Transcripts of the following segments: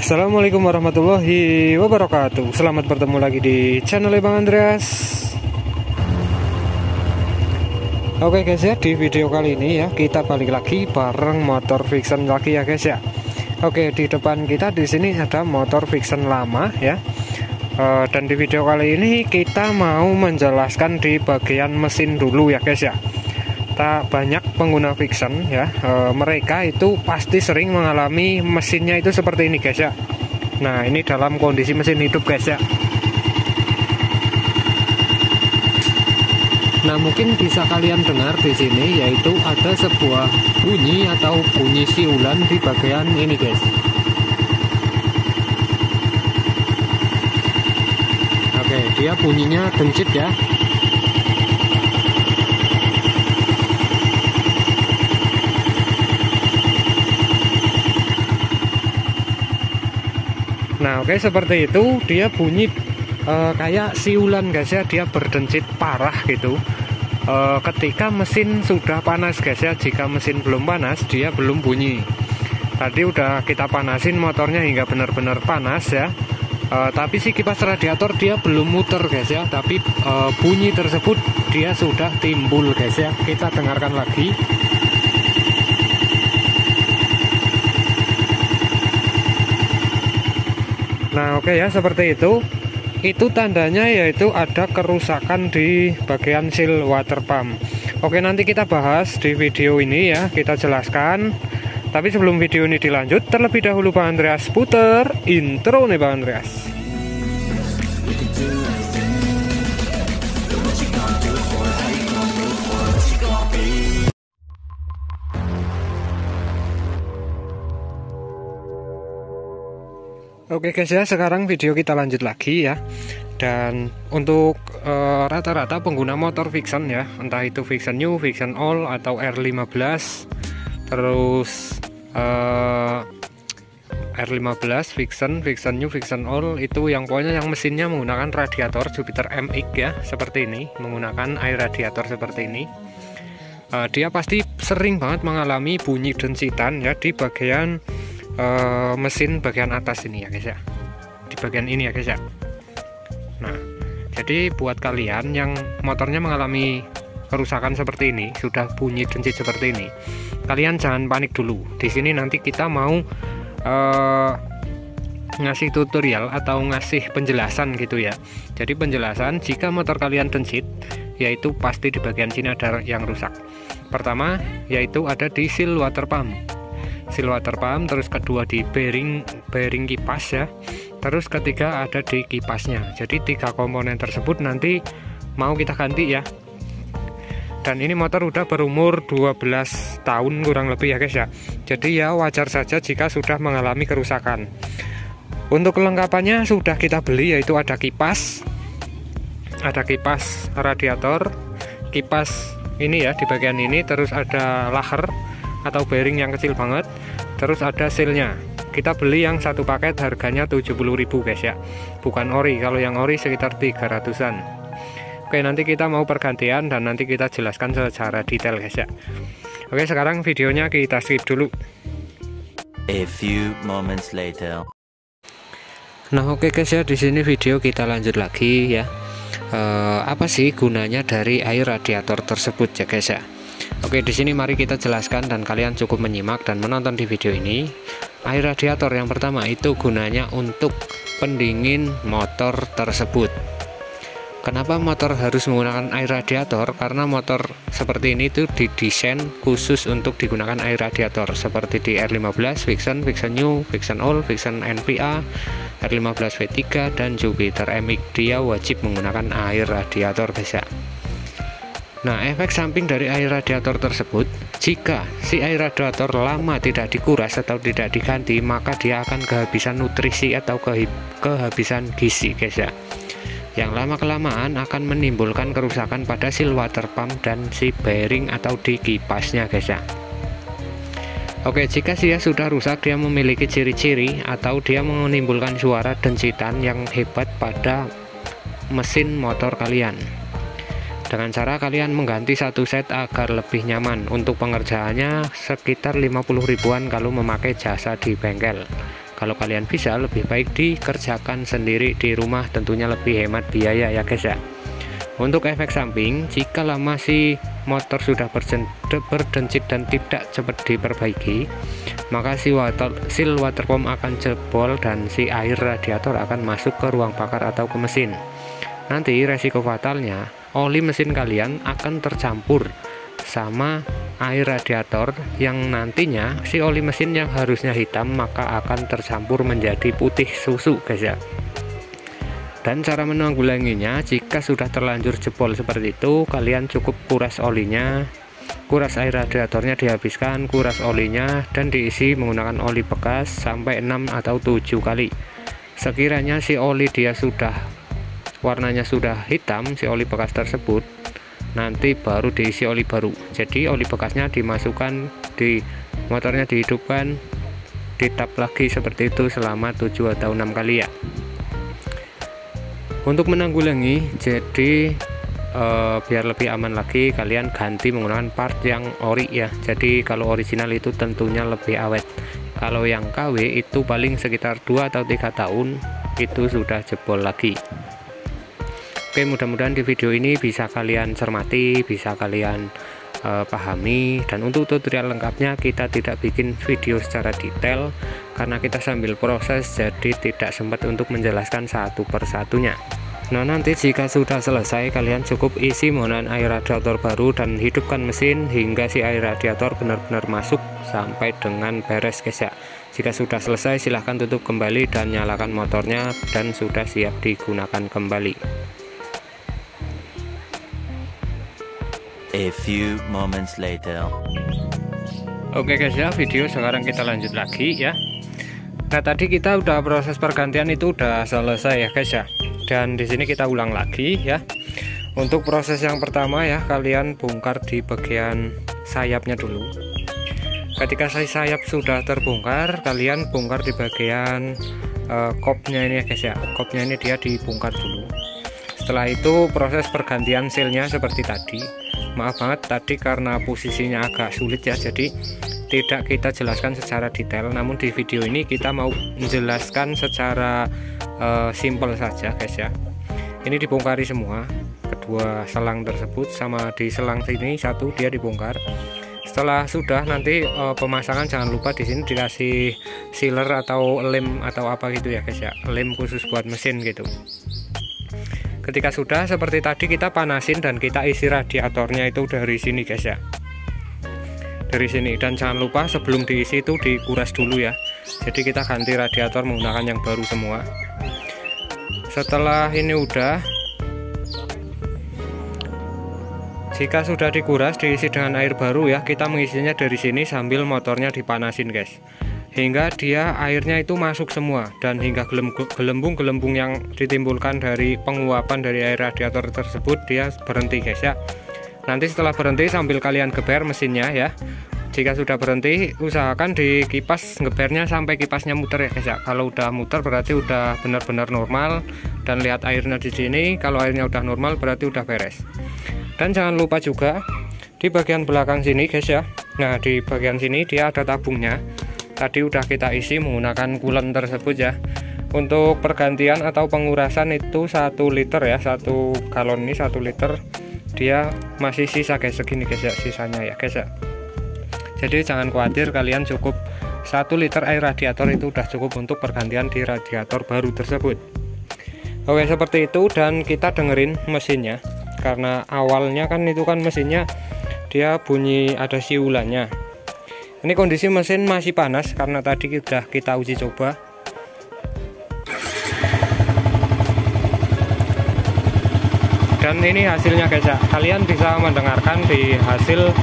Assalamualaikum warahmatullahi wabarakatuh. Selamat bertemu lagi di channel Bang Andreas. Oke guys ya, di video kali ini ya kita balik lagi bareng motor Vixen lagi ya guys ya. Oke, di depan kita di sini ada motor Vixen lama ya. Dan di video kali ini kita mau menjelaskan di bagian mesin dulu ya guys ya. Banyak pengguna Vixen ya, mereka itu pasti sering mengalami mesinnya itu seperti ini guys ya. Nah, ini dalam kondisi mesin hidup guys ya. Nah, mungkin bisa kalian dengar di sini yaitu ada sebuah bunyi atau bunyi siulan di bagian ini guys. Oke, dia bunyinya dencit ya. Nah, oke, seperti itu dia bunyi kayak siulan guys ya, dia berdencit parah gitu. Ketika mesin sudah panas guys ya, jika mesin belum panas dia belum bunyi. Tadi udah kita panasin motornya hingga benar-benar panas ya. Tapi si kipas radiator dia belum muter guys ya, tapi bunyi tersebut dia sudah timbul guys ya. Kita dengarkan lagi. Nah, oke ya, seperti itu. Itu tandanya yaitu ada kerusakan di bagian seal water pump. Oke, nanti kita bahas di video ini ya, kita jelaskan. Tapi sebelum video ini dilanjut, terlebih dahulu Bang Andreas puter intro nih Bang Andreas. Oke guys ya, sekarang video kita lanjut lagi ya. Dan untuk rata-rata pengguna motor Vixen ya, entah itu Vixen New, Vixen All atau R15, terus R15, Vixen New, Vixen All, itu yang pokoknya yang mesinnya menggunakan radiator Jupiter MX ya, seperti ini, menggunakan air radiator seperti ini. Dia pasti sering banget mengalami bunyi dencitan ya di bagian mesin bagian atas ini ya guys ya, di bagian ini ya guys ya. Nah, jadi buat kalian yang motornya mengalami kerusakan seperti ini, sudah bunyi dencit seperti ini, kalian jangan panik dulu. Di sini nanti kita mau ngasih tutorial atau ngasih penjelasan gitu ya. Jadi penjelasan jika motor kalian dencit, yaitu pasti di bagian sini ada yang rusak. Pertama yaitu ada di seal water pump, terus kedua di bearing kipas ya, terus ketiga ada di kipasnya. Jadi tiga komponen tersebut nanti mau kita ganti ya. Dan ini motor udah berumur 12 tahun kurang lebih ya guys ya. Jadi ya wajar saja jika sudah mengalami kerusakan. Untuk kelengkapannya sudah kita beli, yaitu ada kipas radiator, kipas ini ya di bagian ini, terus ada laher atau bearing yang kecil banget, terus ada sealnya. Kita beli yang satu paket harganya 70.000 guys ya, bukan ori. Kalau yang ori sekitar 300-an. Oke, nanti kita mau pergantian dan nanti kita jelaskan secara detail guys ya. Oke, sekarang videonya kita skip dulu. A few moments later. Nah, oke guys ya, di sini video kita lanjut lagi ya. Apa sih gunanya dari air radiator tersebut ya guys ya. Oke, di sini mari kita jelaskan dan kalian cukup menyimak dan menonton di video ini. Air radiator yang pertama itu gunanya untuk pendingin motor tersebut. Kenapa motor harus menggunakan air radiator? Karena motor seperti ini itu didesain khusus untuk digunakan air radiator, seperti di R15, Vixen New, Vixen All, Vixen NVA, R15 V3 dan Jupiter MX. Dia wajib menggunakan air radiator guys ya. Nah, efek samping dari air radiator tersebut, jika si air radiator lama tidak dikuras atau tidak diganti, maka dia akan kehabisan nutrisi atau kehabisan gizi guys ya, yang lama-kelamaan akan menimbulkan kerusakan pada seal water pump dan si bearing atau di kipasnya guys ya. Oke, jika dia sudah rusak, dia memiliki ciri-ciri atau dia menimbulkan suara dencitan yang hebat pada mesin motor kalian. Dengan cara kalian mengganti satu set agar lebih nyaman. Untuk pengerjaannya sekitar 50 ribuan kalau memakai jasa di bengkel. kalau kalian bisa lebih baik dikerjakan sendiri di rumah, tentunya lebih hemat biaya ya guys ya. Untuk efek samping, jika lama si motor sudah berdencit dan tidak cepat diperbaiki, maka seal water pump akan jebol dan si air radiator akan masuk ke ruang bakar atau ke mesin. Nanti resiko fatalnya, oli mesin kalian akan tercampur sama air radiator, yang nantinya si oli mesin yang harusnya hitam maka akan tercampur menjadi putih susu guys ya. Dan cara menanggulanginya, jika sudah terlanjur jebol seperti itu, kalian cukup kuras olinya, kuras air radiatornya dihabiskan, kuras olinya, dan diisi menggunakan oli bekas sampai 6 atau 7 kali. Sekiranya si oli dia sudah warnanya sudah hitam, si oli bekas tersebut, nanti baru diisi oli baru. Jadi oli bekasnya dimasukkan di motornya, dihidupkan, ditap lagi seperti itu selama 7 atau 6 kali ya. Untuk menanggulangi, jadi biar lebih aman lagi, kalian ganti menggunakan part yang ori ya. Jadi kalau original itu tentunya lebih awet. Kalau yang KW itu paling sekitar 2 atau 3 tahun itu sudah jebol lagi. Oke, mudah-mudahan di video ini bisa kalian cermati, bisa kalian pahami. Dan untuk tutorial lengkapnya kita tidak bikin video secara detail karena kita sambil proses, jadi tidak sempat untuk menjelaskan satu persatunya. Nah, nanti jika sudah selesai, kalian cukup isi menggunakan air radiator baru dan hidupkan mesin hingga si air radiator benar-benar masuk sampai dengan beres guys ya. Jika sudah selesai, silahkan tutup kembali dan nyalakan motornya, dan sudah siap digunakan kembali. A few moments later. Oke guys ya, video sekarang kita lanjut lagi ya. Nah, tadi kita udah proses pergantian itu udah selesai ya guys ya. Dan di sini kita ulang lagi ya. Untuk proses yang pertama ya, kalian bongkar di bagian sayapnya dulu. Ketika sayap sudah terbongkar, kalian bongkar di bagian kopnya ini ya guys ya. Kopnya ini dia dibongkar dulu. Setelah itu proses pergantian sealnya seperti tadi. Maaf banget tadi karena posisinya agak sulit ya, jadi tidak kita jelaskan secara detail. Namun di video ini kita mau menjelaskan secara simple saja guys ya. Ini dibongkari semua, kedua selang tersebut, sama di selang sini satu dia dibongkar. Setelah sudah, nanti pemasangan jangan lupa di sini dikasih sealer atau lem atau apa gitu ya guys ya, lem khusus buat mesin gitu. Ketika sudah seperti tadi, kita panasin dan kita isi radiatornya itu dari sini guys ya, dari sini. Dan jangan lupa sebelum diisi itu dikuras dulu ya. Jadi kita ganti radiator menggunakan yang baru semua. Setelah ini udah, jika sudah dikuras diisi dengan air baru ya, kita mengisinya dari sini sambil motornya dipanasin guys, hingga dia airnya itu masuk semua, dan hingga gelembung-gelembung yang ditimbulkan dari penguapan dari air radiator tersebut dia berhenti guys ya. Nanti setelah berhenti sambil kalian geber mesinnya ya. Jika sudah berhenti, usahakan di kipas gebernya sampai kipasnya muter ya guys ya. Kalau udah muter berarti udah benar-benar normal, dan lihat airnya di sini. Kalau airnya udah normal berarti udah beres. Dan jangan lupa juga di bagian belakang sini guys ya. Nah, di bagian sini dia ada tabungnya. Tadi udah kita isi menggunakan coolant tersebut ya. Untuk pergantian atau pengurasan itu 1 liter ya, 1 galon ini 1 liter. Dia masih sisa guys, segini guys ya sisanya ya guys ya. Jadi jangan khawatir, kalian cukup 1 liter air radiator itu udah cukup untuk pergantian di radiator baru tersebut. Oke, seperti itu. Dan kita dengerin mesinnya, karena awalnya kan itu kan mesinnya dia bunyi ada siulannya. Ini kondisi mesin masih panas karena tadi sudah kita uji coba. Dan ini hasilnya guys ya. Kalian bisa mendengarkan di hasil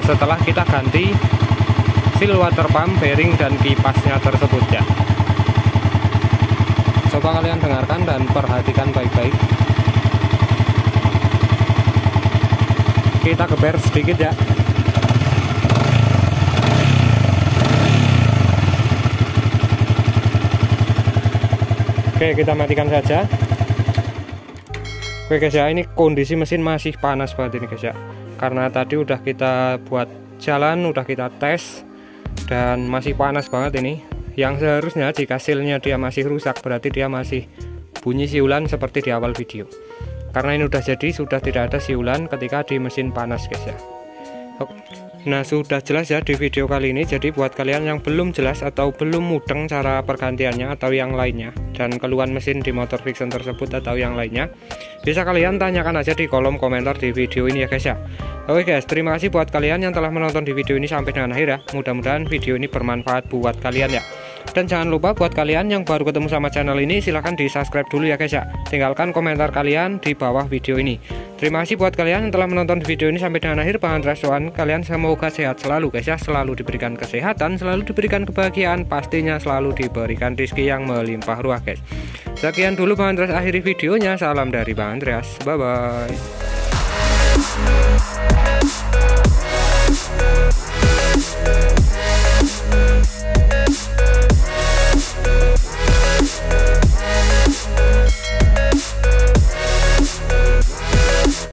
setelah kita ganti seal water pump, bearing, dan kipasnya tersebut ya. Coba kalian dengarkan dan perhatikan baik-baik. Kita geber sedikit ya. Oke, kita matikan saja. Oke guys ya, ini kondisi mesin masih panas banget ini guys ya. Karena tadi udah kita buat jalan, udah kita tes, dan masih panas banget ini. yang seharusnya jika sealnya dia masih rusak, berarti dia masih bunyi siulan seperti di awal video. Karena ini udah jadi, sudah tidak ada siulan ketika di mesin panas guys ya. Nah sudah jelas ya di video kali ini. Jadi buat kalian yang belum jelas atau belum mudeng cara pergantiannya atau yang lainnya, dan keluhan mesin di motor Vixen tersebut atau yang lainnya, bisa kalian tanyakan aja di kolom komentar di video ini ya guys ya. Oke guys, terima kasih buat kalian yang telah menonton di video ini sampai dengan akhir ya. Mudah-mudahan video ini bermanfaat buat kalian ya. Dan jangan lupa buat kalian yang baru ketemu sama channel ini, silahkan di subscribe dulu ya guys ya. Tinggalkan komentar kalian di bawah video ini. Terima kasih buat kalian yang telah menonton video ini sampai dengan akhir. Bang Andreas doakan kalian semoga sehat selalu guys ya. Selalu diberikan kesehatan, selalu diberikan kebahagiaan, pastinya selalu diberikan rezeki yang melimpah ruah guys. Sekian dulu Bang Andreas akhiri videonya. Salam dari Bang Andreas. Bye bye.